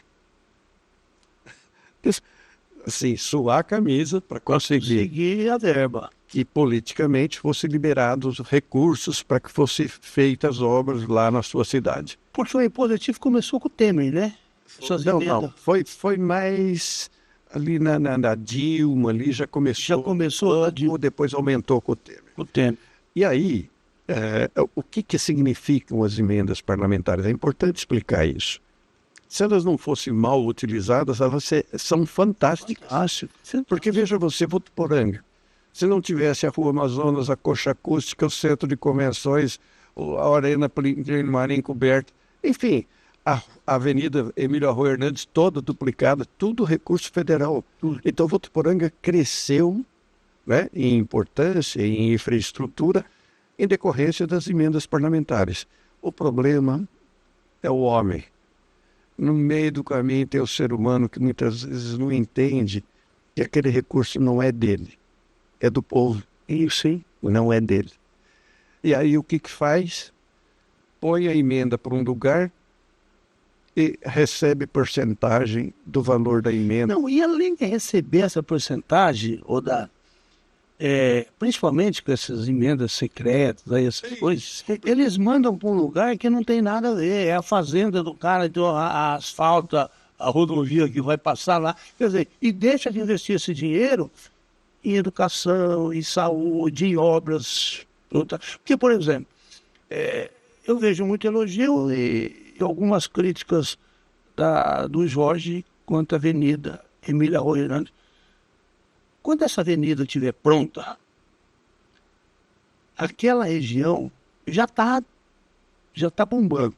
B: assim, suar a camisa para conseguir
A: a verba.
B: Que politicamente fossem liberados recursos para que fossem feitas obras lá na sua cidade.
A: Porque o impositivo começou com o Temer, né?
B: Não. Foi mais ali na Dilma, ali já começou. Depois aumentou com o Temer.
A: O Temer.
B: E aí, o que significam as emendas parlamentares? É importante explicar isso. Se elas não fossem mal utilizadas, elas são fantásticas. Porque veja você, Votuporanga, se não tivesse a Rua Amazonas, a Coxa Acústica, o Centro de Convenções, a Arena Marinho coberta, enfim, a Avenida Emílio Arroio Hernandes toda duplicada, tudo recurso federal. Então Votuporanga cresceu, né, em importância, em infraestrutura, em decorrência das emendas parlamentares. O problema é o homem. No meio do caminho tem o ser humano que muitas vezes não entende que aquele recurso não é dele, é do povo.
A: Isso, sim.
B: Não é dele. E aí o que faz? Põe a emenda para um lugar e recebe porcentagem do valor da emenda.
A: Não, e além de receber essa porcentagem, principalmente com essas emendas secretas, aí, essas coisas, eles mandam para um lugar que não tem nada a ver. É a fazenda do cara, então, a asfalto, a rodovia que vai passar lá. Quer dizer, e deixa de investir esse dinheiro em educação, em saúde, em obras. Porque, por exemplo, eu vejo muito elogio e algumas críticas do Jorge quanto à Avenida Emília Arroio Hernandes. Quando essa avenida estiver pronta, aquela região já está bombando.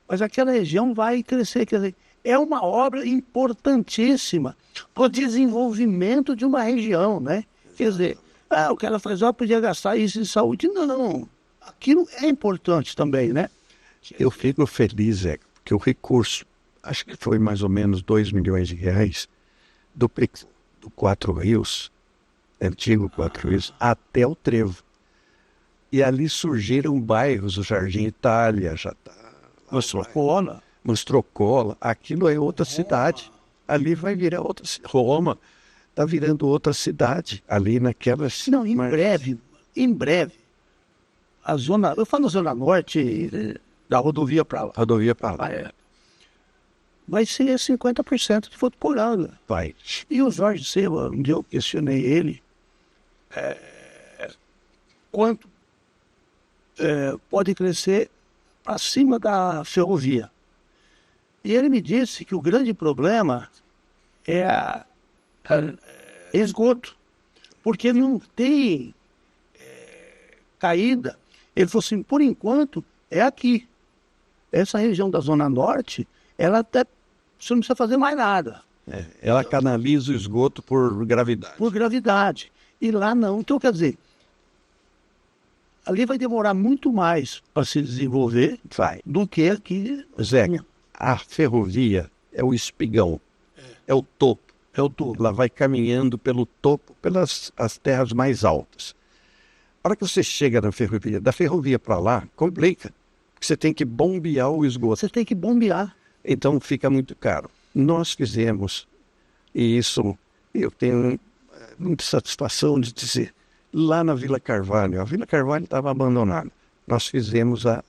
A: Mas aquela região vai crescer. Quer dizer, é uma obra importantíssima para o desenvolvimento de uma região, né? Quer dizer, o cara faz, podia gastar isso em saúde. Não, aquilo é importante também, né?
B: Eu fico feliz, porque o recurso, acho que foi mais ou menos 2 milhões de reais, do Quatro Rios, antigo Quatro Rios, até o Trevo. E ali surgiram bairros, o Jardim Itália, já está... Mostrocola, aquilo é outra cidade. Ali vai virar outra cidade. Roma está virando outra cidade, ali naquela...
A: Não, em breve, eu falo Zona Norte, da rodovia para lá.
B: Rodovia para lá.
A: Vai ser 50% de Votuporanga.
B: Vai.
A: E o Jorge Sebo, um dia eu questionei ele, quanto pode crescer acima da ferrovia. E ele me disse que o grande problema é esgoto, porque não tem caída. Ele falou assim, por enquanto, é aqui. Essa região da Zona Norte, ela até, você não precisa fazer mais nada.
B: Ela canaliza o esgoto por gravidade.
A: Por gravidade. E lá não. Então, quer dizer, ali vai demorar muito mais para se desenvolver do que aqui.
B: Zé, a ferrovia é o espigão, é o topo. Ela vai caminhando pelo topo, pelas as terras mais altas. A hora que você chega na ferrovia, da ferrovia para lá, complica. Você tem que bombear o esgoto.
A: Você tem que bombear.
B: Então fica muito caro. Nós fizemos, e isso eu tenho muita satisfação de dizer, lá na Vila Carvalho, a Vila Carvalho estava abandonada. Nós fizemos o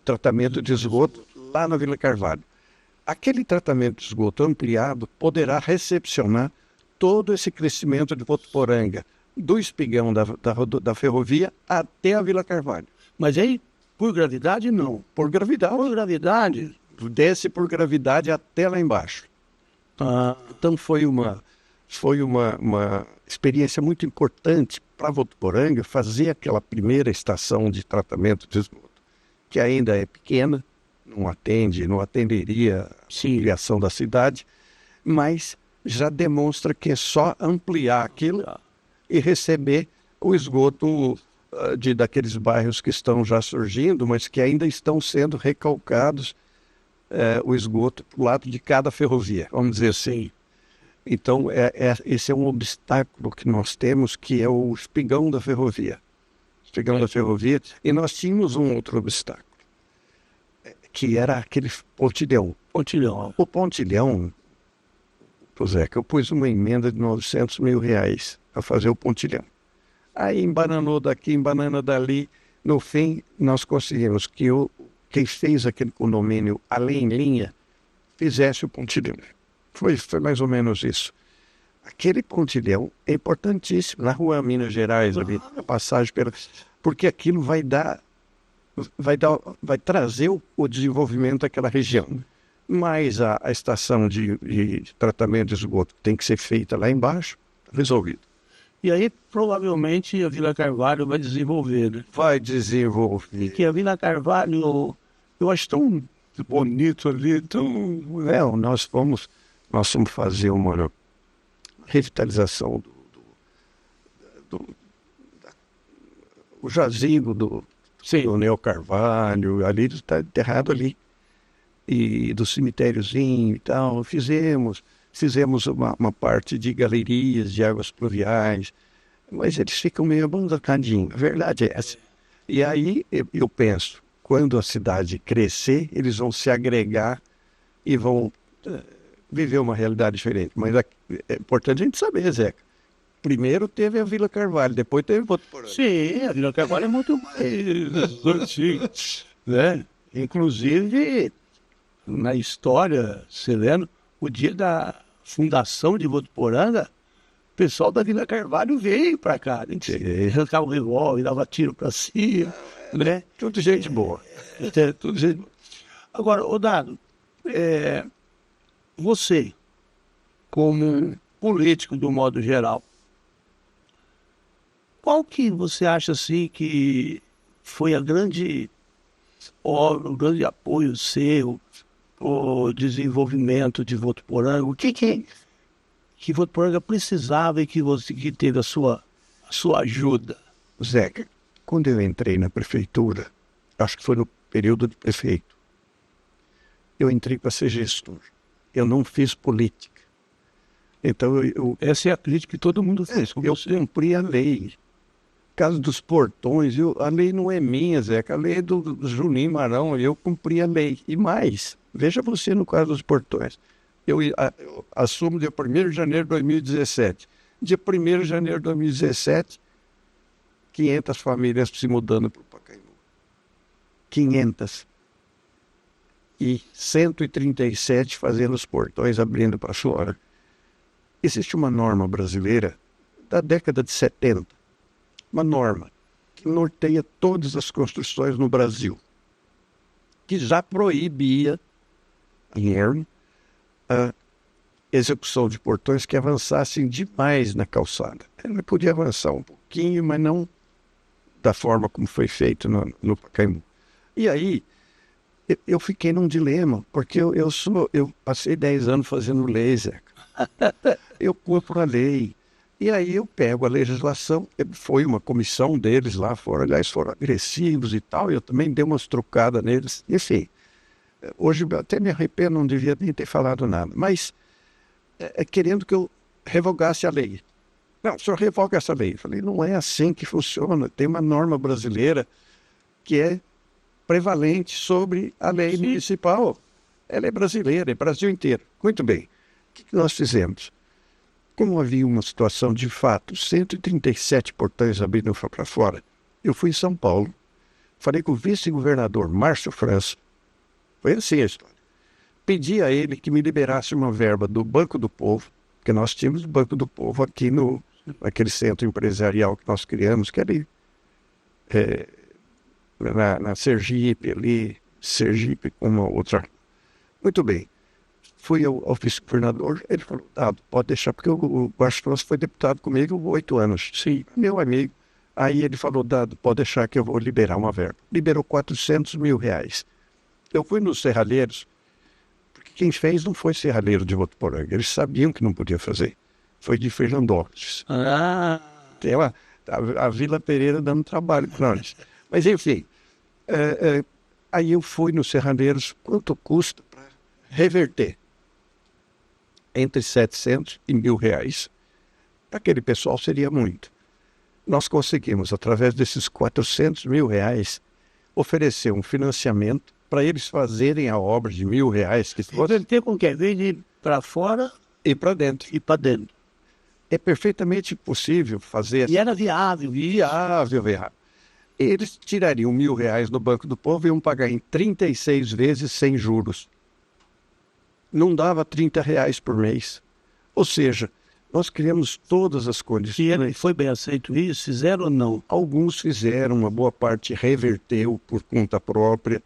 B: tratamento de esgoto lá na Vila Carvalho. Aquele tratamento de esgoto ampliado poderá recepcionar todo esse crescimento de Votuporanga, do espigão da ferrovia até a Vila Carvalho.
A: Mas aí, por gravidade, não.
B: Por gravidade.
A: Por gravidade.
B: Desce por gravidade até lá embaixo. Então foi uma experiência muito importante para Votuporanga fazer aquela primeira estação de tratamento de esgoto, que ainda é pequena, não atenderia a ampliação da cidade, mas já demonstra que é só ampliar aquilo e receber o esgoto daqueles bairros que estão já surgindo, mas que ainda estão sendo recalcados, o esgoto para o lado de cada ferrovia, vamos dizer assim. Então, esse é um obstáculo que nós temos, que é o espigão da ferrovia. Espigão da ferrovia. E nós tínhamos um outro obstáculo, que era aquele pontilhão. O pontilhão, Zeca, eu pus uma emenda de R$900 mil para fazer o pontilhão. Aí embananou daqui, embanana dali. No fim, nós conseguimos que quem fez aquele condomínio além linha fizesse o pontilhão. Foi mais ou menos isso. Aquele pontilhão é importantíssimo na rua Minas Gerais, ali, na passagem porque aquilo vai trazer o desenvolvimento daquela região. Mas a estação de tratamento de esgoto tem que ser feita lá embaixo, resolvido.
A: E aí, provavelmente, a Vila Carvalho vai desenvolver, né?
B: Vai desenvolver.
A: Porque a Vila Carvalho, eu acho tão bonito ali, tão...
B: Nós fomos fazer uma revitalização o jazigo do Neo Carvalho, ali está enterrado ali, e do cemitériozinho e tal. Fizemos uma parte de galerias de águas pluviais, mas eles ficam meio abandonadinhos, a verdade é essa. E aí eu penso, quando a cidade crescer, eles vão se agregar e vão viver uma realidade diferente. Mas é importante a gente saber, Zeca. Primeiro teve a Vila Carvalho, depois teve Votuporanga.
A: Sim, a Vila Carvalho é muito mais antiga, né? Inclusive, na história, você vendo, o dia da fundação de Votuporanga, o pessoal da Vila Carvalho veio para cá. A gente arrancava o revólver, dava tiro para cima, né?
B: Tudo gente boa.
A: Tudo gente boa. Agora, Dado, você, como político do modo geral, qual que você acha assim que foi a grande obra, o grande apoio seu, o desenvolvimento de Votuporanga? O que Votuporanga precisava e que teve a sua ajuda?
B: Zeca, quando eu entrei na prefeitura, acho que foi no período de prefeito, eu entrei para ser gestor. Eu não fiz política. Então,
A: essa é a crítica que todo mundo fez.
B: Eu cumpri a lei. Caso dos portões, a lei não é minha, Zeca, a lei é do Juninho Marão, eu cumpri a lei. E mais, veja você no caso dos portões. Eu assumo dia 1º de janeiro de 2017. Dia 1º de janeiro de 2017, 500 famílias se mudando para o Pacaembu. 500. E 137 fazendo os portões, abrindo para fora. Existe uma norma brasileira da década de 70, uma norma que norteia todas as construções no Brasil, que já proibia a execução de portões que avançassem demais na calçada. Ela podia avançar um pouquinho, mas não da forma como foi feito no Pacaembu. E aí, eu fiquei num dilema, porque eu passei 10 anos fazendo laser. Eu compro a lei. E aí eu pego a legislação, foi uma comissão deles lá, foram agressivos e tal, eu também dei umas trocadas neles. Enfim, hoje até me arrependo, não devia nem ter falado nada, mas querendo que eu revogasse a lei. Não, o senhor revoga essa lei. Eu falei, não é assim que funciona, tem uma norma brasileira que é prevalente sobre a lei municipal. Ela é brasileira, é Brasil inteiro. Muito bem. O que nós fizemos? Como havia uma situação de fato, 137 portões abrindo para fora, eu fui em São Paulo, falei com o vice-governador Márcio França, foi assim a história. Pedi a ele que me liberasse uma verba do Banco do Povo, porque nós tínhamos o Banco do Povo aqui naquele centro empresarial que nós criamos, que é ali na Sergipe, ali, Sergipe com uma outra. Muito bem. Fui ao vice-governador, ele falou, pode deixar, porque o Márcio França foi deputado comigo 8 anos. Sim, meu amigo. Aí ele falou, pode deixar que eu vou liberar uma verba. Liberou R$400 mil. Eu fui nos serralheiros, porque quem fez não foi serralheiro de Votuporanga, eles sabiam que não podia fazer. Foi de Fernandópolis. Tem a Vila Pereira dando trabalho para nós. Mas enfim, aí eu fui nos serralheiros, quanto custa para reverter? Entre 700 e R$1.000. Para aquele pessoal seria muito. Nós conseguimos, através desses R$400 mil, oferecer um financiamento para eles fazerem a obra de R$1.000. Que
A: você tem com que vir de para fora
B: e para dentro.
A: E para dentro.
B: É perfeitamente possível fazer.
A: E era viável.
B: Viável. Eles tirariam R$1.000 no Banco do Povo e iam pagar em 36 vezes sem juros. Não dava R$30 por mês. Ou seja, nós criamos todas as condições.
A: E foi bem aceito isso? Fizeram ou não?
B: Alguns fizeram, uma boa parte reverteu por conta própria,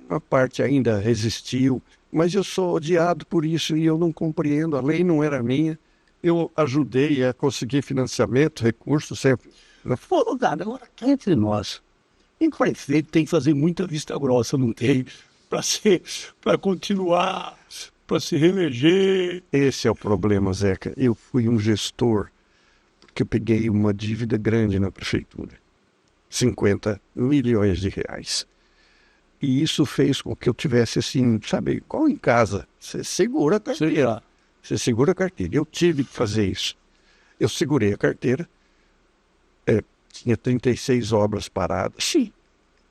B: uma parte ainda resistiu, mas eu sou odiado por isso e eu não compreendo, a lei não era minha, eu ajudei a conseguir financiamento, recursos sempre.
A: Pô, cara, agora cá entre nós, o prefeito tem que fazer muita vista grossa, não tem? Para continuar, para se reeleger.
B: Esse é o problema, Zeca. Eu fui um gestor, porque eu peguei uma dívida grande na prefeitura. R$50 milhões. E isso fez com que eu tivesse assim, sabe, igual em casa. Você segura a carteira. Você segura a carteira. Eu tive que fazer isso. Eu segurei a carteira. Tinha 36 obras paradas. Sim.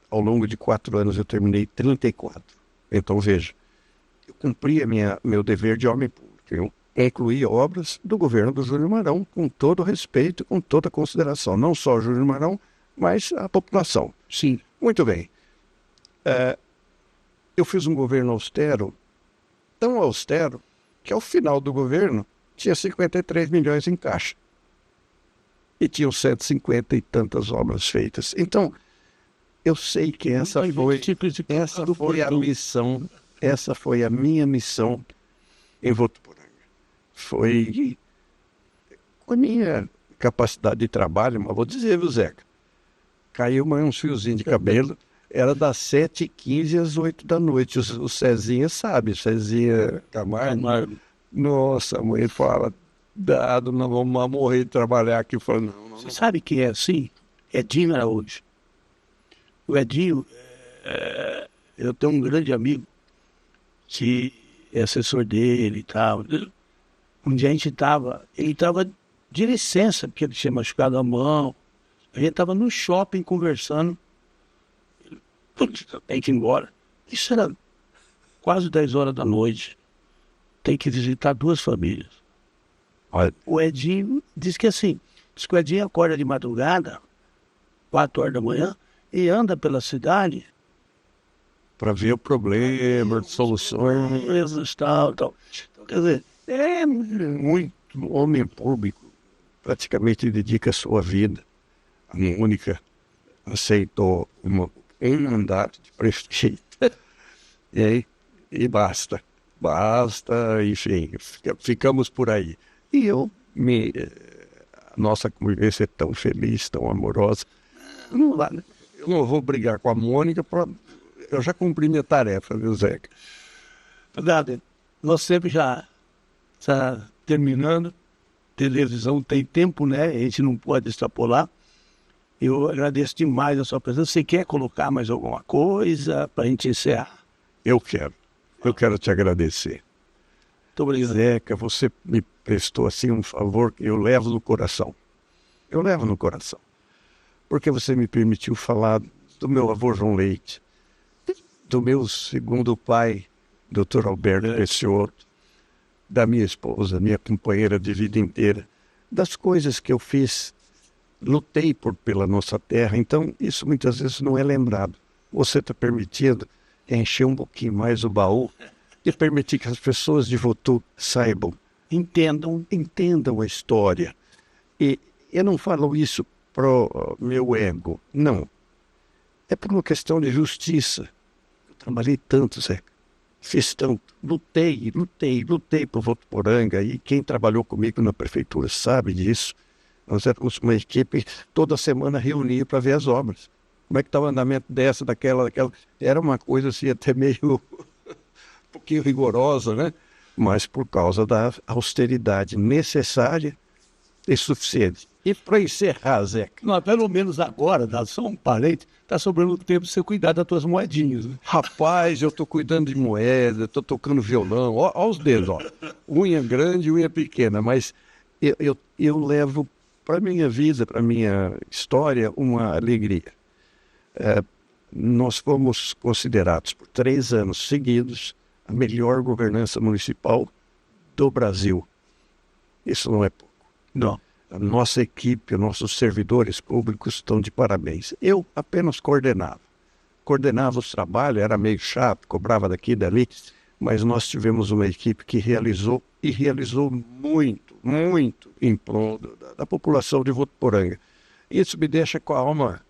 B: Ao longo de 4 anos eu terminei 34. Então, veja, eu cumpri meu dever de homem público. Eu incluí obras do governo do Júnior Maurão com todo respeito, com toda consideração. Não só o Júnior Maurão, mas a população.
A: Sim.
B: Muito bem. Eu fiz um governo austero, tão austero, que ao final do governo tinha 53 milhões em caixa. E tinham 150 e tantas obras feitas. Então, eu sei que essa foi a missão, essa foi a minha missão em Votuporanga. Foi com a minha capacidade de trabalho, mas vou dizer, viu, Zeca? Caiu uns fiozinhos de cabelo, era das 7h15 às 8 da noite. O Cezinha sabe, o Cezinha Camargo. Nossa, a mãe fala, não vamos morrer de trabalhar aqui. Eu falo, não.
A: Você sabe que é assim? Edinho Araújo. O Edinho, eu tenho um grande amigo que é assessor dele e tal. Um dia ele estava de licença, porque ele tinha machucado a mão. A gente estava no shopping conversando. Tem que ir embora. Isso era quase 10 horas da noite. Tem que visitar 2 famílias.
B: Olha.
A: O Edinho diz que o Edinho acorda de madrugada, 4 horas da manhã, e anda pela cidade
B: para ver o problema, soluções,
A: tal. Então, quer dizer,
B: é muito homem público, praticamente dedica a sua vida. A Mônica aceitou um mandato de prefeito. E basta, enfim, ficamos por aí. E a nossa convivência é tão feliz, tão amorosa. Eu não vou brigar com a Mônica, eu já cumpri minha tarefa, viu, Zeca?
A: Verdade. Nós sempre já está terminando. Televisão tem tempo, né? A gente não pode extrapolar. Eu agradeço demais a sua presença. Você quer colocar mais alguma coisa para a gente encerrar?
B: Eu quero te agradecer.
A: Muito obrigado.
B: Zeca, você me prestou assim um favor que eu levo no coração. Porque você me permitiu falar do meu avô João Leite, do meu segundo pai, Dr. Alberto Peixoto, da minha esposa, minha companheira de vida inteira, das coisas que eu fiz, lutei pela nossa terra. Então, isso muitas vezes não é lembrado. Você está permitindo encher um pouquinho mais o baú e permitir que as pessoas de Votu saibam, entendam a história. E eu não falo isso pro meu ego, não. É por uma questão de justiça. Eu trabalhei tanto, Zé. Fiz tanto. Lutei por Votuporanga. E quem trabalhou comigo na prefeitura sabe disso. Nós éramos uma equipe, toda semana reunia para ver as obras. Como é que estava o andamento dessa, daquela. Era uma coisa assim até meio um pouquinho rigorosa, né? Mas por causa da austeridade necessária e suficiente. E para encerrar, Zé.
A: Não, pelo menos agora, dá só um parente, está sobrando tempo de você cuidar das tuas moedinhas. Né?
B: Rapaz, eu estou cuidando de moeda, estou tocando violão, ó os dedos, ó. Unha grande e unha pequena, mas eu levo para a minha vida, para a minha história, uma alegria. Nós fomos considerados por 3 anos seguidos a melhor governança municipal do Brasil. Isso não é pouco.
A: Não.
B: A nossa equipe, nossos servidores públicos estão de parabéns. Eu apenas coordenava. Coordenava os trabalhos, era meio chato, cobrava daqui e dali, mas nós tivemos uma equipe que realizou muito, muito em prol da população de Votuporanga. Isso me deixa com a alma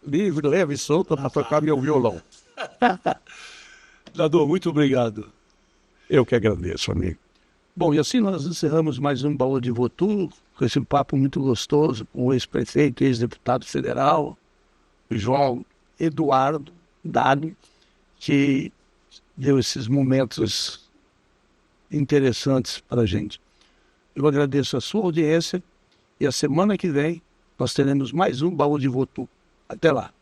B: livre, leve e solta para tocar meu violão.
A: Dado, muito obrigado.
B: Eu que agradeço, amigo.
A: Bom, e assim nós encerramos mais um Baú de Votu, com esse papo muito gostoso com o ex-prefeito, ex-deputado federal, João Eduardo Dado, que deu esses momentos interessantes para a gente. Eu agradeço a sua audiência e a semana que vem nós teremos mais um Baú de Votu. Até lá.